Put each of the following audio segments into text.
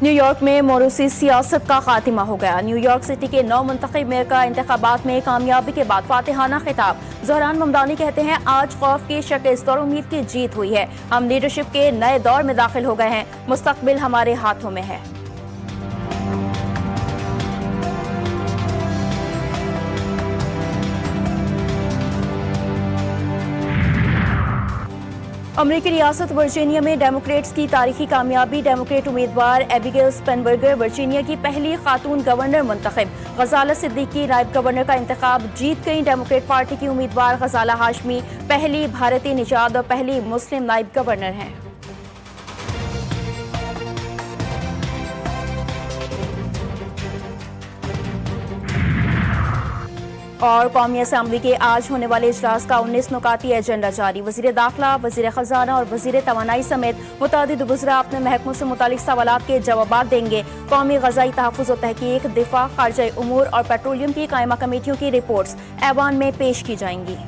New York में मोरूसी सियासत का खात्मा हो गया। न्यूयॉर्क सिटी के 9 मुंतखब मेयर का इंतखाबात में कामयाबी के बाद फातिहाना खिताब। ज़हरान ममदानी कहते हैं, आज खौफ की शिकस्त और उम्मीद की जीत हुई है। हम लीडरशिप के नए दौर में दाखिल हो गए हैं। मुस्तकबिल हमारे हाथों में है। अमेरिकी रियासत वर्जीनिया में डेमोक्रेट्स की तारीखी कामयाबी। डेमोक्रेट उम्मीदवार एबिगेल स्पेनबर्गर वर्जीनिया की पहली खातून गवर्नर मुंतखब। गजाला सिद्दीकी नायब गवर्नर का इंतखाब जीत गई। डेमोक्रेट पार्टी की उम्मीदवार गजाला हाशमी पहली भारतीय निजात और पहली मुस्लिम नायब गवर्नर हैं। और कौमी असम्बली के आज होने वाले इजलास का 19 नुकाती एजेंडा जारी। वजीर दाखिला, वजीर खजाना और वजीर तवानाई समेत मुतादिद वज़रा अपने महकमों से मुतालिक सवालात के जवाब देंगे। कौमी ग़ज़ाई तहफ़्फ़ुज़ और तहक़ीक़, दिफ़ा, ख़ारजा उमूर और पेट्रोलियम की कायमा कमेटियों की रिपोर्ट्स ऐवान में पेश की जाएंगी।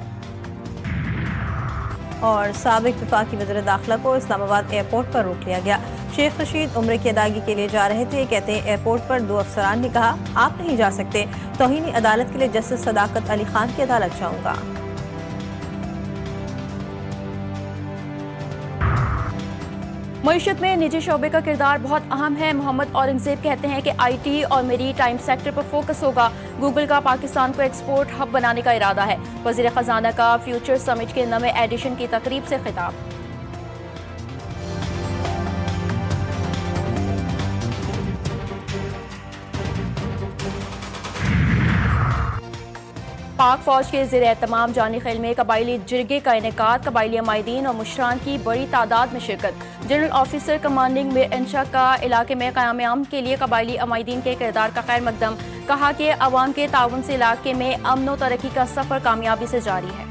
और साबिक़ वफ़ाक़ी वज़ीर दाखिला को इस्लामाबाद एयरपोर्ट पर रोक लिया गया। शेख रशीद उम्र की अदायगी के लिए जा रहे थे। कहते हैं, एयरपोर्ट पर 2 अफसरान ने कहा, आप नहीं जा सकते। तौहीन अदालत के लिए जस्टिस सदाकत अली खान की अदालत जाऊंगा। मईशत में निजी शोबे का किरदार बहुत अहम है। मोहम्मद औरंगजेब कहते हैं कि IT और मेरी टाइम सेक्टर पर फोकस होगा। गूगल का पाकिस्तान को एक्सपोर्ट हब बनाने का इरादा है। वज़ीर खजाना का फ्यूचर समिट के नवे एडिशन की तकरीब से खिताब। पाक फौज के ज़ेर एहतमाम जानी खेल में कबायली जिरगे का इनेकाद। कबायली अमायदीन और मुशरान की बड़ी तादाद में शिरकत। जनरल ऑफिसर कमांडिंग में इंशा का इलाके में क़याम अमन के लिए कबायली अमायदीन के किरदार का खैर मकदम। कहा कि अवाम के ताउन से इलाके में अमन व तरक्की का सफ़र कामयाबी से जारी है।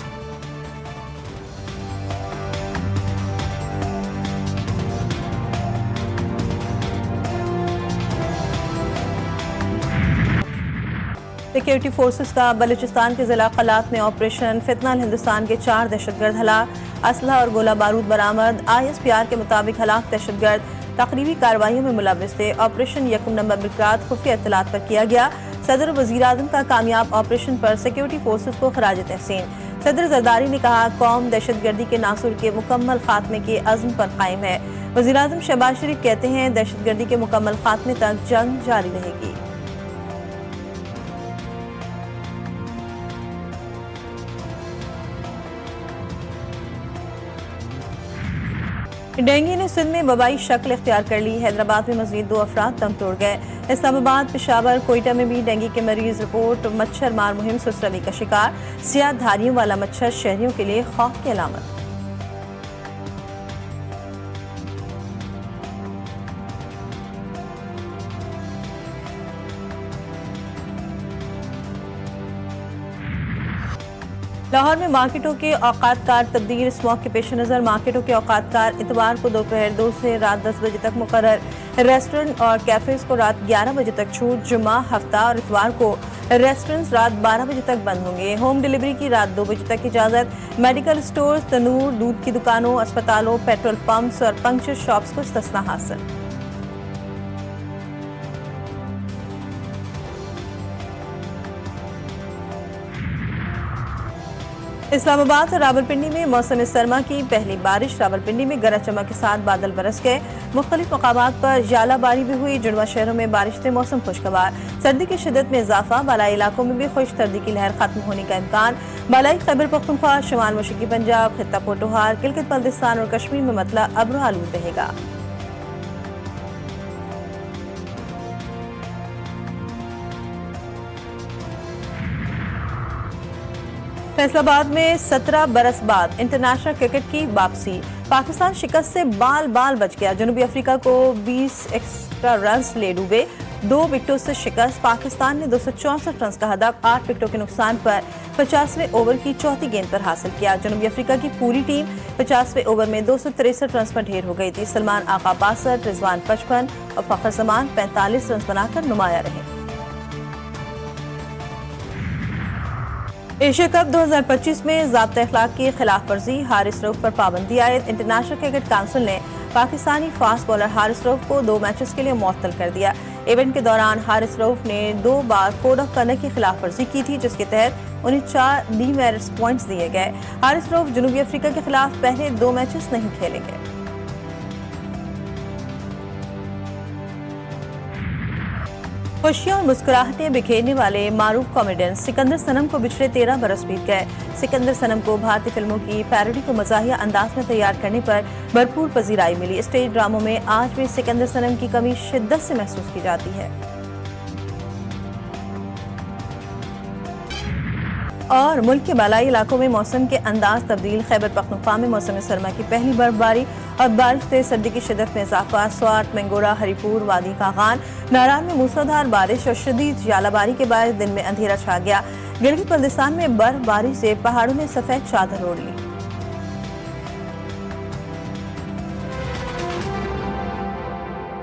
सिक्योरिटी फोर्सेस का बलूचिस्तान के जिला कलात में ऑपरेशन। फितनल हिंदुस्तान के 4 दहशतगर्द हलाक। असलहा और गोला बारूद बरामद। ISPR के मुताबिक हलाक दहशतगर्द तकरीबी कार्रवाइयों में मुलव्विस थे। ऑपरेशन 1 नवंबर रात खुफिया इत्तलात पर किया गया। सदर वज़ीर आज़म का कामयाब ऑपरेशन पर सिक्योरिटी फोर्सेस को खराज तहसीन। सदर जरदारी ने कहा, कौम दहशतगर्दी के नासुर के मुकम्मल खात्मे के अज़्म पर कायम है। वज़ीर आज़म शहबाज शरीफ कहते हैं, दहशतगर्दी के मुकम्मल खात्मे तक जंग जारी रहेगी। डेंगू ने सिंध में वबाई शक्ल इख्तियार कर ली। हैदराबाद में मजीद 2 अफराद दम तोड़ गए। इस्लामाबाद, पेशावर, कोयटा में भी डेंगू के मरीज रिपोर्ट। मच्छर मार मुहिम सुसरवी का शिकार। सियाह धारियों वाला मच्छर शहरियों के लिए खौफ की अलामत। लाहौर में मार्केटों के औकात कार तब्दील। स्मॉग के पेश नज़र मार्केटों के औकात कार इतवार को दोपहर 2 से रात 10 बजे तक मुकर्रर। रेस्टोरेंट और कैफेज को रात 11 बजे तक छूट। जुम्मा, हफ्ता और इतवार को रेस्टोरेंट्स रात 12 बजे तक बंद होंगे। होम डिलीवरी की रात 2 बजे तक इजाज़त। मेडिकल स्टोर्स, तनूर, दूध की दुकानों, अस्पतालों, पेट्रोल पंप्स और पंक्चर शॉप्स को इस्तिस्ना हासिल। इस्लामाबाद और रावलपिंडी में मौसम सरमा की पहली बारिश। रावलपिंडी में गरज चमक के साथ बादल बरस गए। मुख्तलिफ मकामात पर जालाबारी भी हुई। जुड़वा शहरों में बारिश से मौसम खुशगवार। सर्दी की शिद्दत में इजाफा। बालाई इलाकों में भी खुश सर्दी की लहर खत्म होने का इम्कान। बालाई खैबर पख्तूनख्वा, शुमाल मशरकी पंजाब, खित्ता पोटोहार, गिलगित बल्तिस्तान और कश्मीर में मतला अब्र आलूद रहेगा। फैसलाबाद में 17 बरस बाद इंटरनेशनल क्रिकेट की वापसी। पाकिस्तान शिकस्त से बाल बाल बच गया। जनूबी अफ्रीका को 20 एक्स्ट्रा रन्स ले डूबे। 2 विकेटों से शिकस्त। पाकिस्तान ने 264 रन का हदफ 8 विकेटों के नुकसान पर 50वें ओवर की चौथी गेंद पर हासिल किया। जनूबी अफ्रीका की पूरी टीम 50वें ओवर में 263 रन पर ढेर हो गई थी। सलमान आका 62, रिजवान 55 और फखर जमान 45 रन बनाकर नुमाया रहे। एशिया कप 2025 में ज़ाब्ता अखलाक की खिलाफ वर्जी। हारिस रऊफ पर पाबंदी आयद। इंटरनेशनल क्रिकेट काउंसिल ने पाकिस्तानी फास्ट बॉलर हारिस रऊफ को 2 मैचेस के लिए मुअत्तल कर दिया। इवेंट के दौरान हारिस रऊफ ने 2 बार कोड ऑफ कंडक्ट की खिलाफवर्जी की थी, जिसके तहत उन्हें 4 डीमेरिट्स पॉइंट्स दिए गए। हारिस रऊफ जनूबी अफ्रीका के खिलाफ पहले 2 मैचेस नहीं खेलेंगे। खुशियां और मुस्कुराहटें बिखेरने वाले मारूफ कॉमेडियन सिकंदर सनम को पिछले 13 बरस बीत गए। सिकंदर सनम को भारतीय फिल्मों की पैरोडी को मज़ाहिया अंदाज में तैयार करने पर भरपूर पजीराई मिली। स्टेज ड्रामों में आज भी सिकंदर सनम की कमी शिद्दत से महसूस की जाती है। और मुल्क के बालाई इलाकों में मौसम के अंदाज तब्दील। खैबर पख्तूनख्वा में मौसम सरमा की पहली बर्फबारी और बारिश से सर्दी की शिद्दत में इजाफा। स्वाट, मंगोरा, हरीपुर, वादी कागान, नारान में मूसलाधार बारिश और शदीद जालाबारी के बाद दिन में अंधेरा छा गया। गिलगित बल्तिस्तान में बर्फबारी से पहाड़ों ने सफेद चादर ओढ़ ली।